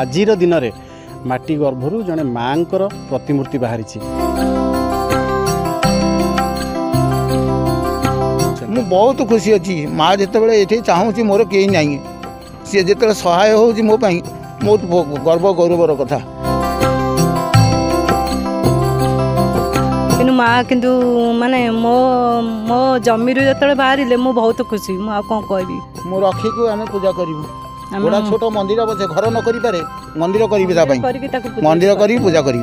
आजिर दिन में माटी गर्भरू जड़े माँ प्रतिमूर्ति बाहरी मु बहुत खुशी अच्छी माँ जिते ये चाहूँ मोर कहीं ना सी जो सहाय हो मो बहुत गर्व गौरवर कथा कि माँ कि माने मो मो जमी जो बाहर मु बहुत खुशी मुझे कौन कह मो रखी को आम पूजा करूँ गोटा छोट मंदिर बचे घर न करि पारे मंदिर करी मंदिर करी पूजा करी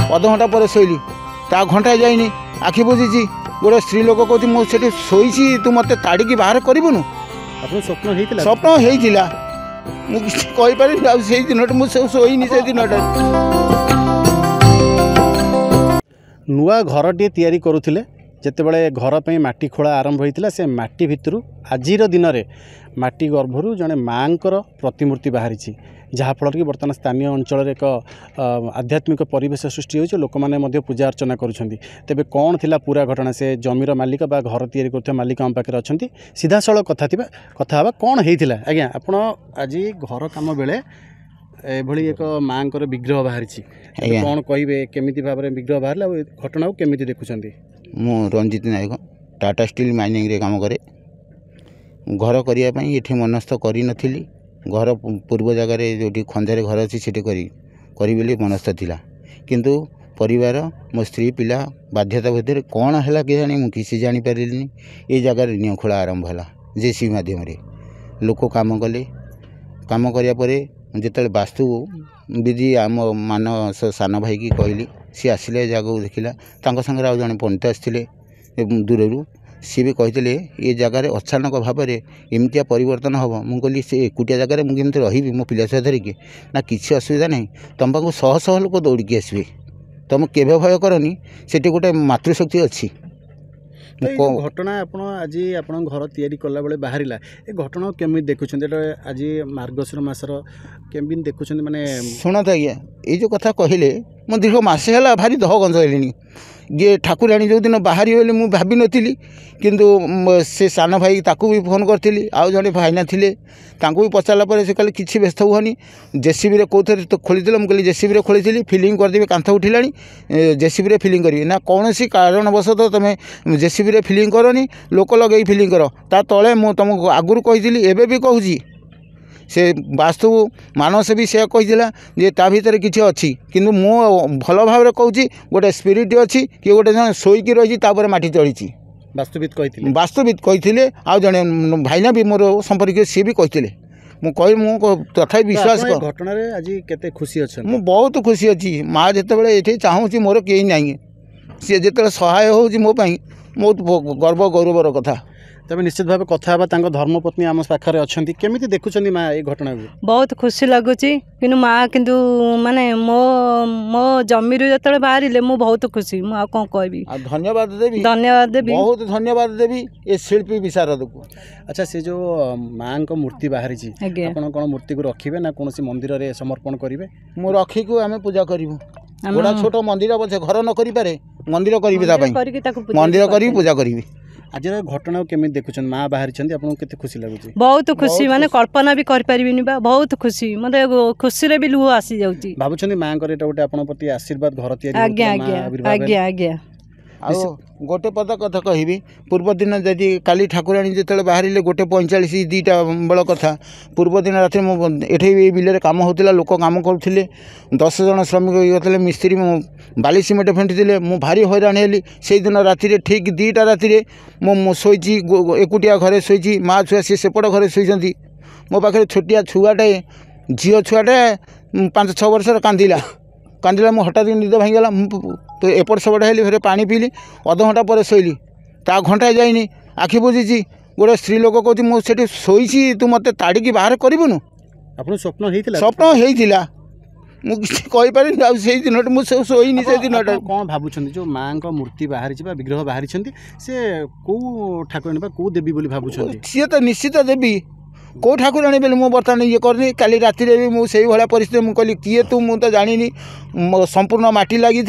अध घंटा पर शोली ता घंटा जाइनी आखि बुझी गोटे स्त्री लोक कहती मुझे शोची तू मत ताड़ी बाहर करूँ स्वप्न स्वप्न होता मुझे दिन मुझे शोनी से दिन नुआ घरटे तैयारी करुले जितेबाला घर पर माटी खोला आरंभ होता से माटी भितर आजिर दिन में माटी गर्भरू जड़े माँ प्रतिमूर्ति बाहरी जहाँफल कि बर्तमान स्थानीय अंचल एक आध्यात्मिक परिवेश सृष्टि हो लोक मैंने पूजा अर्चना करुँच तेज कौन थिला पूरा घटना से जमीर मालिक बा घर तैयारी कर मालिक आम पाखे अच्छा सीधा सड़क कथा कौन होता आज्ञा आप आज घर कम बेले एभली एक माँ विग्रह बाहरी कौन कहे केमी भाव में विग्रह बाहर घटना को केमी देखुं मु रंजित नायक टाटा स्टील माइनिंग रे काम करे घर करने ये मनस्थ करी नथिली घर पूर्व जगार जो खंजारे घर अच्छी से करी मनस्थ थिला किंतु परिवार मो स्त्री पिला बाध्यता भितर कौन है कि जानी मुझे किसी जापर ये जगार नियो खोला आरंभ है जेसीबी मध्यम लोक काम कले काम करापर जिते वास्तु विधि आम मानस सान भाई की कहली सी आसिले जगह देखला सागर आउ जड़े पंडित आसते दूर सी भी कहते ये जगार अचानक भाव में एमतिया परिवर्तन हम मुझे से एकुटिया जगह मुझे रही मो पिला सह धरिकी ना किसी असुविधा नहीं तुम पाक शह शह लोक दौड़िकी आसवे तुम केवे भय करनी से गोटे मातृशक्ति अच्छी घटना आप आज आप घर तैयारी कला बेले बाहर ए घटना केमी देखुं आज मार्गशीर मासर केमी देखुं माने शुणत आज्ञा ये जो कथा कहले मो दीर्घ मसे है भारी दह गंज है जे ठाकुराणी जो दिन बाहरी बोली मुझे भावी नी किंतु से सान भाई ताकू भी फोन करी आउ जड़े भाईना थे भी पचारा से कहले किसी व्यस्त हुआनी जेसीबी कौन तो खोली मुझे जेसीबी खोली फिलिंग करदेवी कांथ उठिला जेसीबी फिलिंग करी ना कौन कारणवशत तुम जेसीबी फिलिंग करनी लोक लगे फिलिंग कर ता तले मु तुमको आगुरी कही एवं भी कहूँ से वास्तु मानस भी से कहीला जे ता भीतर किसी अच्छी किंतु मु भल भाव में कहूँ गोटे स्पिरिट अच्छी कि गोटे जन शोईकी रही माटी चढ़ी वास्तुविद कही आउ जड़े भाईना भी मोर संपर्क सी भी कहते मुझे तथा विश्वास घटना आज केते खुशी अच्छा मु बहुत खुशी अच्छी माँ जिते ये चाहूँ मोर कहीं ना सी जो सहाय हो मो बहुत गर्व गौरवर कथा तबे निश्चित भाव कथा धर्मपत्नी आम पाखे अच्छा केमी देखुं माँ ये घटना को बहुत खुशी लगुच कि माँ कि माने मो मो जमी जो बाहर मु बहुत खुशी मुझे कौन कह धन्यवाद देवी बहुत धन्यवाद देवी ये शिल्पी विशारद को अच्छा से जो माँ को मूर्ति बाहरी आप कौन मूर्ति को रखिए ना कौन मंदिर में समर्पण करेंगे मु रखी को आम पूजा करूँ गोटा छोट मंदिर बचे घर न करि पारे मंदिर करी मंदिर करी पूजा करी आज घटना केमी देखुं माँ बाहरी आपको केते खुशी लगुच बहुत खुशी माने कल्पना भी कर पारिबिनी बा बहुत खुशी मते खुशी रे भी लुह आसी जाउची भाबुछनी माँ करे एटा गोटे आपन प्रति आशीर्वाद घर तैयारी आज्ञा आज्ञा आज्ञा आज्ञा आ गोटे पद कथा कहबी पूर्व दिन जदि काली ठाकुराणी जो बाहर गोटे 45 2टा बेल कथा पूर्व दिन रात ये बिल कम होता लोक कम करुले 10 जन श्रमिक होते मिस्त्री बाली सीमेंट फेंटी मु भारी हैरान हेली से दिन राति ठीक 2टा राति शोची एकुटिया घरे शोची माँ छुआ सी सेपट घरे शोती मो पाखे छोटिया छुआटे झील छुआटे 5-6 वर्षर कांदिला मु हठात निद भांगीगला तो एपट सेपट हेली फिर पानी पीली अध घंटा पर शोली ता घंटा जाइनी आखि बुझी गोटे स्त्री लोक कहती मुझे शोची तू मत ताड़ी बाहर करूँ आप स्वप्न होता मुझे कहीपर से दिन मुझे शोनी से दिन कौन भावुं जो माँ को मूर्ति बाहरी विग्रह बाहरी से कौ ठाकुराणी कौ देवी बोली भावुं सी तो निश्चित देवी कौ ठाकुराणी बोले मुझे बर्तमान ये करनी काली राति भी मुझे भाया परिस्थिति मुझे कहली किए तू मुझे जानी संपूर्ण माटी लगी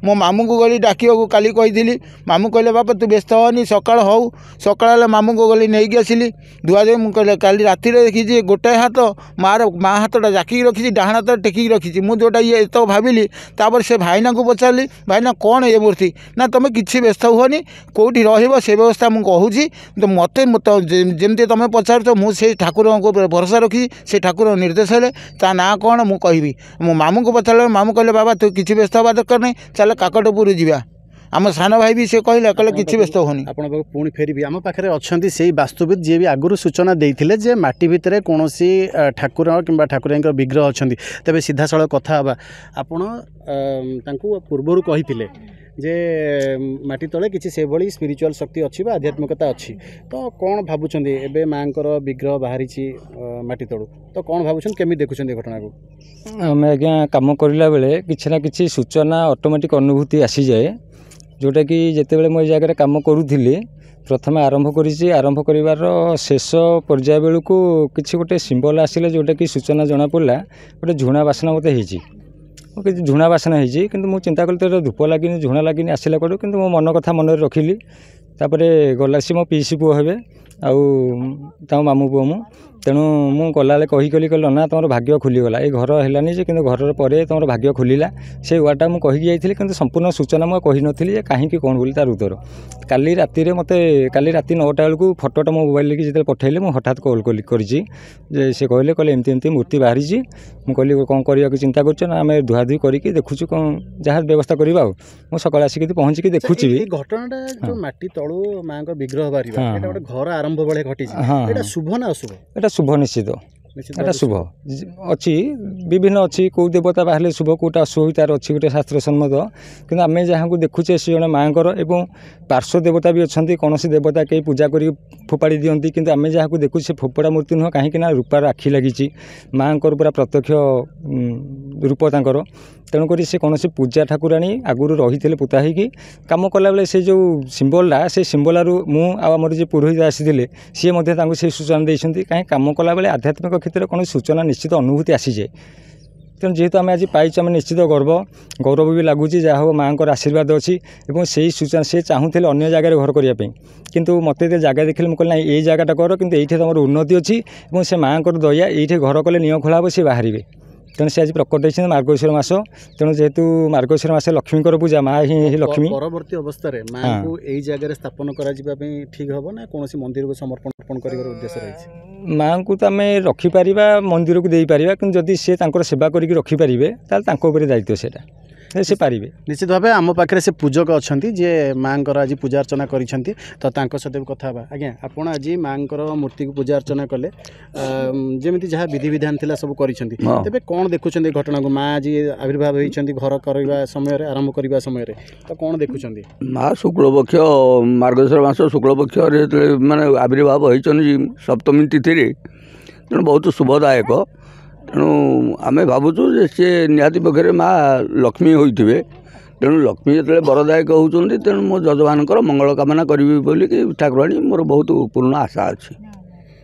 मो मामू को गली डाकिया काली कही मामू कहले बापा तू व्यस्त होनी सकाल हो सकाल मामू को गली नहीं आसिली धुआ धुई मुझे काली राति देखी गोटाए हाथ माँ हाथटा जाकी रखी डाण हाथ टेकिक रखी मुझे जोटा ये तो भाविली तापर से भाईना को पचारि भाईना कौन ये मूर्ति ना तुम किसी व्यस्त हुअनी कौटी से व्यवस्था मुझे कहूँ तो मत जमी तुम पचार मुझे ठाकुर को भरोसा रखी से ठाकुर निर्देश है ता ना कौन मुझे कहबी मो मामू को पचार मामू कहले बाबा तू किसी व्यस्त हवा दरकार नहीं चल काकटपुर जा आम सान भाई भी से कहला कहले किसी व्यस्त होनी आपण पुणी फेरबी आम पाखे अच्छा से वास्तुविद जी भी आगुरी सूचना देते जे माटी भितर कौन ठाकुर कि ठाकुर विग्रह अच्छा तेज सीधा साल कथा आपण पूर्वर कही जे माटी तले किसी से भली स्पिरिचुअल शक्ति अच्छी बा आध्यात्मिकता अच्छी तो कौन भावुं एबे मांकर विग्रह बाहरी माटी तलू तो कौन भावुं केमी देखुं घटना को आम आज्ञा कम करला बेले किसी ना किसी सूचना ऑटोमेटिक अनुभूति आसी जाए जोटा कि जितेबाला मो जगह कम करूली प्रथम आरंभ करी आरंभ कर शेष पर्याय बेलू किसी गोटे सिंबल आसिले जोटा कि सूचना जना पड़ा गोटे झुणा बासना मत होती किसी झुणा बासना होती कि मुझे चिंता कली तो धूप लगे झुणा लगे आसला कड़ू कि मो मन कथा मन रखिली गला सी मो पीसी पुओ हे आउ मामू पुओ मु तेणु मु गला कहीकली कहल ना तुम भाग्य खुलीगला ये घर है कि घर पर तुम भाग्य खुलला से वार्डा मुझे कहीकि जाइए संपूर्ण सूचना मुझे कही नी कहीं कौन बोली तार उत्तर काली राति मत काली राति 9टा बेलू फटोटा मो मोबाइल की जो पठेले मुझे हठात कॉल करी से कहले कहले एमती मूर्ति बाहरी मुझे कौन करने चिंता करम धुआधुई करके देखुचु कौन जहाँ व्यवस्था करवा मुझे सकाल आसिक पहुँचिकी देखुची घटना जो माटी तलू माँ विग्रह बाहर घर आरंभ बेले घटी शुभ ना अशुभ शुभ निश्चित एटा शुभ अच्छी विभिन्न अच्छी कौ देवता बाहर शुभ कौटा अशुभ तार अच्छी गोटे शास्त्र सम्मत कि आम जहाँ को देखुचे से जन माँकर एवं पार्श्व देवता भी अच्छा कौन देवता कहीं पूजा कर फोपाड़ी दिखती कि आम जहाँ को देखु से फोपड़ा मूर्ति नुह कहीं रूपार आखि लगी माँ पूरा प्रत्यक्ष रूप तांकर तेणुक से कौन पूजा ठाकुराणी आगुरी रही पोता होगी कम कला बेले से जो सिंबलटा से सिंबल मुझे जी पुरोहित आसी सी से सूचना देते कहीं कम कला बेले आध्यात्मिक क्षेत्र में कौन सूचना निश्चित अनुभूति आसी जाए तेणु जेहेतु आम आज पाइछ आम निश्चित गौरव भी लगुच जहाँ हो माँ आशीर्वाद अच्छी और से सूचना से चाहूले अन्य जगह घर करने किंतु मत जगह देखिले मुझे कहना ये जगटा कर कि ये तुम उन्नति अच्छी और से माँ दया ये घर कले निय खोला हे सी बाहर तेणु से आज प्रकट होती मार्गशीर मास तेणु जेहेतु मार्गशीर मास लक्ष्मी पूजा माँ ही लक्ष्मी परवर्ती अवस्था माँ को यही जगह स्थापन कर ठीक हम ना कौन मंदिर को समर्पण कर उद्देश्य रही माँ को तो आम रखिपर मंदिर को देपार कि जदि सी सेवा करके रखिपारे दायित्व से पारे निश्चित भाव आम पाखे से पूजक अच्छा जे माँ आज पूजा अर्चना कर तो सहित कथा आज्ञा आपड़ आज माँ मूर्ति को पूजा अर्चना कले जमी जहाँ विधि विधान थी सब कर तेज कौन देखुं घटना को माँ आज आविर्भाव होती घर करवा समय आरंभ करने समय तो कौन देखुं माँ शुक्लपक्ष मार्गशीर मास शुक्लपक्ष माने आविर्भाव होती सप्तमी तिथि तेणु बहुत शुभदायक तेणु आम भावुँ सी निहाती पक्षे माँ लक्ष्मी होते तेणु लक्ष्मी जो बरदायक होती तेणु मो जजमान मंगल कामना करी बोली ठाकुराणी मोर बहुत पूर्ण आशा अच्छी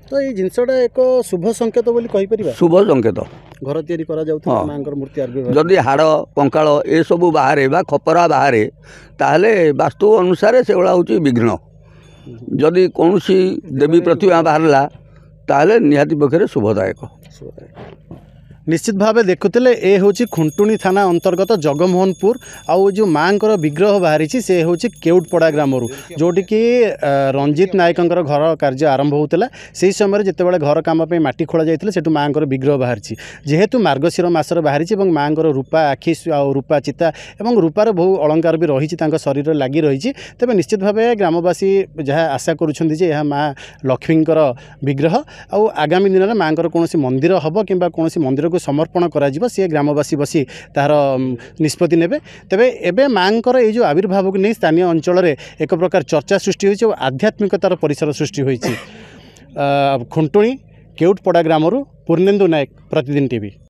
तो ये जिनसटा एक शुभ संकेत बोली कहि परिबा शुभ संकेत घर तैयारी करा जाउथि मांकर मूर्ति आविर्भाव जदि हाड़ कंकाल ए सब बाहर बा खपरा बाहर ताहले वास्तु अनुसार से हूँ विघ्न जदि कौन देवी प्रतिमा बाहरला ताहले निहाती पक्षे शुभदायक निश्चित भाव देखुले ए हूँ खुंटुणी थाना अंतर्गत जगमोहनपुर आउ जो माँ विग्रह बाहरी से हूँ केउटपड़ा ग्राम जोटि कि रंजित नायक घर कार्य आरंभ होता से समय जितेबाला घर कम मटी खोल जाता से माँ विग्रह बाहरी जेहेतु मार्गशीर मासर बाहरी माँ रूपा आखि रूपा चिता और रूपार बहु अलंकार भी रही शरीर लगी रही तेज निश्चित भाव ग्रामवासी जहाँ आशा करुँच माँ लक्ष्मी विग्रह आउ आगामी दिन में माँ कौन मंदिर हम कि कौन मंदिर को समर्पण करा सी ग्रामवासी बसी तार निष्पत्ति नेबे तेबे एबे मांकर ये जो आविर्भाव को नहीं स्थानीय अंचल एक प्रकार चर्चा सृष्टि होइछि और आध्यात्मिकतार परिसर सृष्टि होइछि खुंटुणी केउटपड़ा ग्रामरू पूर्णेन्दु नायक प्रतिदिन टीवी।